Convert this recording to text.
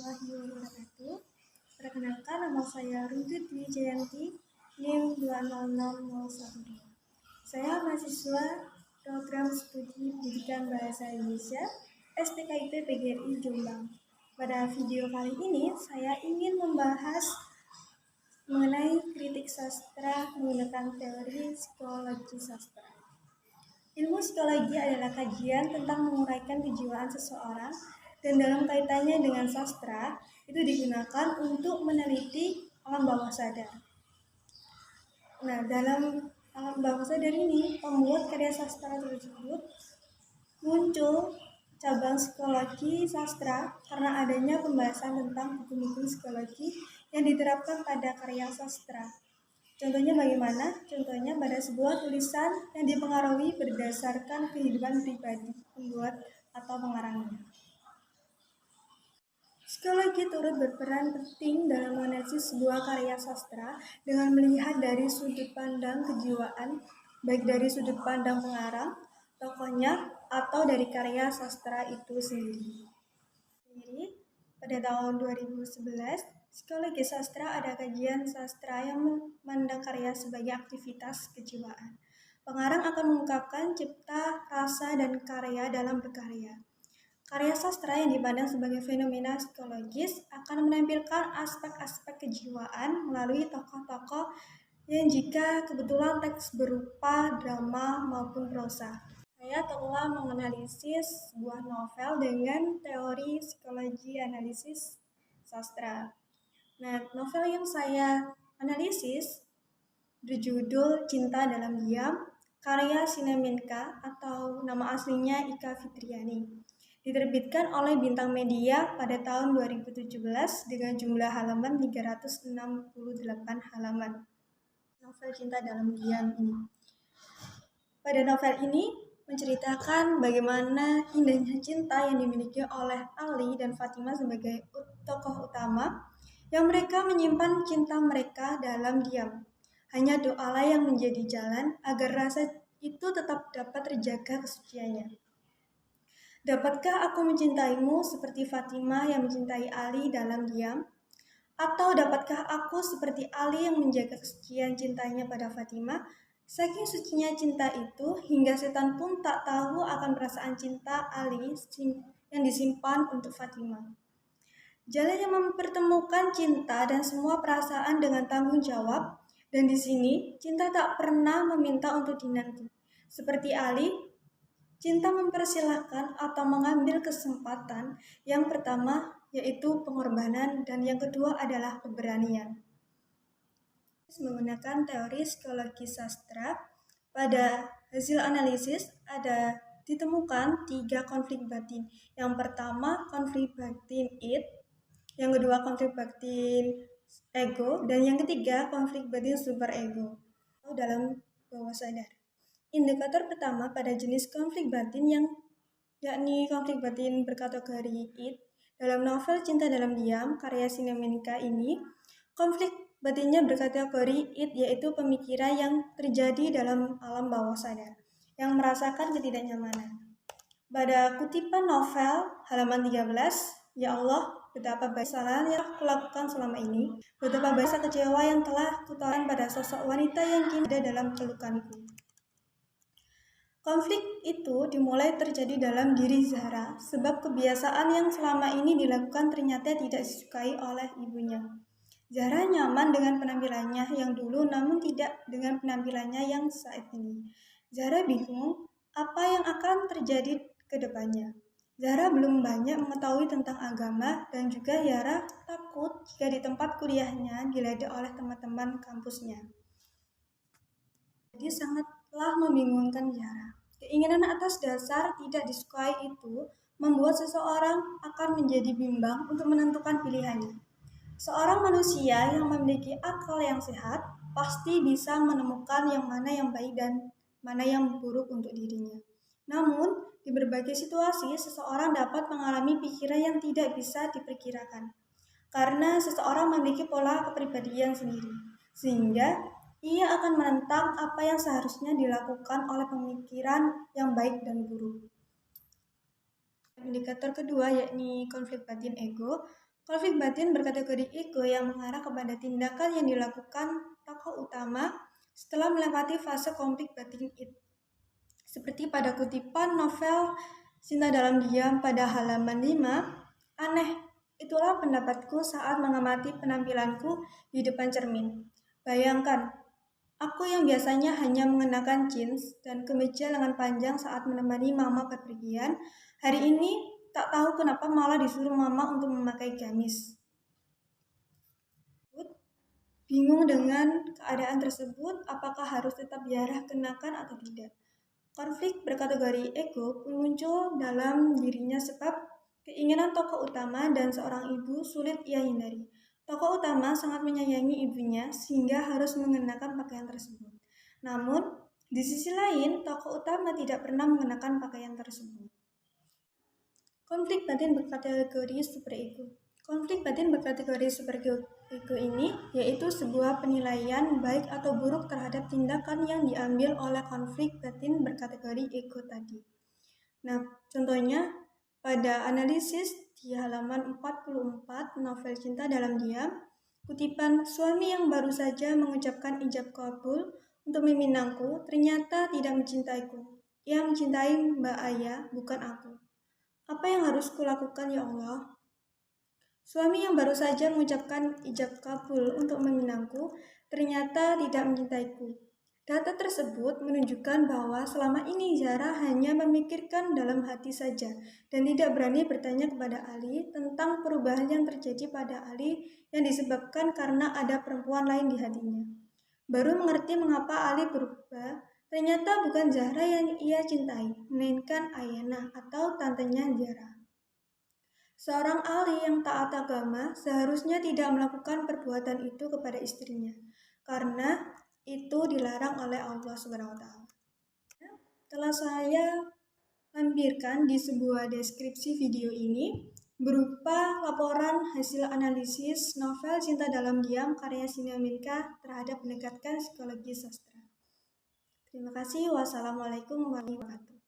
warahmatullahi wabarakatuh. Perkenalkan, nama saya Runtut Dwi Jayanti, NIM 2001012. Saya mahasiswa Program Studi Pendidikan Bahasa Indonesia STKIP PGRI Jombang. Pada video kali ini, saya ingin membahas mengenai kritik sastra menggunakan teori psikologi sastra. Ilmu psikologi adalah kajian tentang menguraikan kejiwaan seseorang, dan dalam kaitannya dengan sastra, itu digunakan untuk meneliti alam bawah sadar. Nah, dalam alam bawah sadar ini, pembuat karya sastra tersebut muncul cabang psikologi sastra karena adanya pembahasan tentang hukum-hukum psikologi yang diterapkan pada karya sastra. Contohnya bagaimana? Contohnya pada sebuah tulisan yang dipengaruhi berdasarkan kehidupan pribadi pembuat atau pengarangnya. Psikologi turut berperan penting dalam menganalisis sebuah karya sastra dengan melihat dari sudut pandang kejiwaan, baik dari sudut pandang pengarang, tokohnya, atau dari karya sastra itu sendiri. Pada tahun 2011, psikologi sastra ada kajian sastra yang memandang karya sebagai aktivitas kejiwaan. Pengarang akan mengungkapkan cipta, rasa, dan karya dalam berkarya. Karya sastra yang dipandang sebagai fenomena psikologis akan menampilkan aspek-aspek kejiwaan melalui tokoh-tokoh yang jika kebetulan teks berupa drama maupun prosa. Saya telah menganalisis sebuah novel dengan teori psikologi analisis sastra. Nah, novel yang saya analisis berjudul Cinta Dalam Diam, karya Sinemenka atau nama aslinya Ika Fitriani. Diterbitkan oleh Bintang Media pada tahun 2017 dengan jumlah halaman 368 halaman. Novel Cinta Dalam Diam ini. Pada novel ini menceritakan bagaimana indahnya cinta yang dimiliki oleh Ali dan Fatimah sebagai tokoh utama, yang mereka menyimpan cinta mereka dalam diam. Hanya doalah yang menjadi jalan agar rasa itu tetap dapat terjaga kesuciannya. Dapatkah aku mencintaimu seperti Fatimah yang mencintai Ali dalam diam? Atau dapatkah aku seperti Ali yang menjaga kesucian cintanya pada Fatimah? Saking sucinya cinta itu, hingga setan pun tak tahu akan perasaan cinta Ali yang disimpan untuk Fatimah. Jalan yang mempertemukan cinta dan semua perasaan dengan tanggung jawab, dan di sini cinta tak pernah meminta untuk dinanti. Seperti Ali, cinta mempersilahkan atau mengambil kesempatan. Yang pertama yaitu pengorbanan, dan yang kedua adalah keberanian. Menggunakan teori psikologi sastra, pada hasil analisis ada ditemukan 3 konflik batin. Yang pertama konflik batin id, yang kedua konflik batin ego, dan yang ketiga konflik batin superego atau dalam bawah sadar. Indikator pertama pada jenis konflik batin yakni konflik batin berkategori id. Dalam novel Cinta Dalam Diam karya Sinemenka ini, konflik batinnya berkategori id, yaitu pemikiran yang terjadi dalam alam bawah sadar yang merasakan ketidaknyamanan. Pada kutipan novel halaman 13, ya Allah, betapa banyak kesalahan yang kulakukan selama ini, betapa banyak kecewa yang telah kutahuan pada sosok wanita yang kini ada dalam pelukanku. Konflik itu dimulai terjadi dalam diri Zahra, sebab kebiasaan yang selama ini dilakukan ternyata tidak disukai oleh ibunya. Zahra nyaman dengan penampilannya yang dulu, namun tidak dengan penampilannya yang saat ini. Zahra bingung apa yang akan terjadi ke depannya. Zahra belum banyak mengetahui tentang agama, dan juga Zahra takut jika di tempat kuliahnya diledek oleh teman-teman kampusnya. Jadi sangatlah membingungkan Zahra. Keinginan atas dasar tidak disukai itu membuat seseorang akan menjadi bimbang untuk menentukan pilihannya. Seorang manusia yang memiliki akal yang sehat pasti bisa menemukan yang mana yang baik dan mana yang buruk untuk dirinya. Namun, di berbagai situasi, seseorang dapat mengalami pikiran yang tidak bisa diperkirakan. Karena seseorang memiliki pola kepribadian sendiri, sehingga ia akan menentang apa yang seharusnya dilakukan oleh pemikiran yang baik dan buruk. Indikator kedua yakni konflik batin ego. Konflik batin berkategori ego yang mengarah kepada tindakan yang dilakukan tokoh utama setelah melewati fase konflik batin itu. Seperti pada kutipan novel Cinta Dalam Diam pada halaman 5, aneh, itulah pendapatku saat mengamati penampilanku di depan cermin. Bayangkan, aku yang biasanya hanya mengenakan jeans dan kemeja lengan panjang saat menemani mama bepergian, hari ini tak tahu kenapa malah disuruh mama untuk memakai gamis. Bingung dengan keadaan tersebut, apakah harus tetap biarah kenakan atau tidak. Konflik berkategori ego pun muncul dalam dirinya sebab keinginan tokoh utama dan seorang ibu sulit ia hindari. Tokoh utama sangat menyayangi ibunya sehingga harus mengenakan pakaian tersebut. Namun, di sisi lain, tokoh utama tidak pernah mengenakan pakaian tersebut. Konflik batin berkategori super ego. Konflik batin berkategori super ego ini yaitu sebuah penilaian baik atau buruk terhadap tindakan yang diambil oleh konflik batin berkategori ego tadi. Nah, contohnya pada analisis di halaman 44 novel Cinta Dalam Diam, kutipan suami yang baru saja mengucapkan ijab kabul untuk meminangku ternyata tidak mencintaiku. Ia mencintai Mbak Aya, bukan aku. Apa yang harus kulakukan ya Allah? Suami yang baru saja mengucapkan ijab kabul untuk meminangku ternyata tidak mencintaiku. Data tersebut menunjukkan bahwa selama ini Zara hanya memikirkan dalam hati saja dan tidak berani bertanya kepada Ali tentang perubahan yang terjadi pada Ali yang disebabkan karena ada perempuan lain di hatinya. Baru mengerti mengapa Ali berubah, ternyata bukan Zahra yang ia cintai, melainkan Ayana atau tantenya Zahra. Seorang Ali yang taat agama seharusnya tidak melakukan perbuatan itu kepada istrinya, karena itu dilarang oleh Allah SWT. Telah saya lampirkan di sebuah deskripsi video ini berupa laporan hasil analisis novel Cinta Dalam Diam karya Sineminka terhadap pendekatan psikologi sastra. Terima kasih. Wassalamualaikum warahmatullahi wabarakatuh.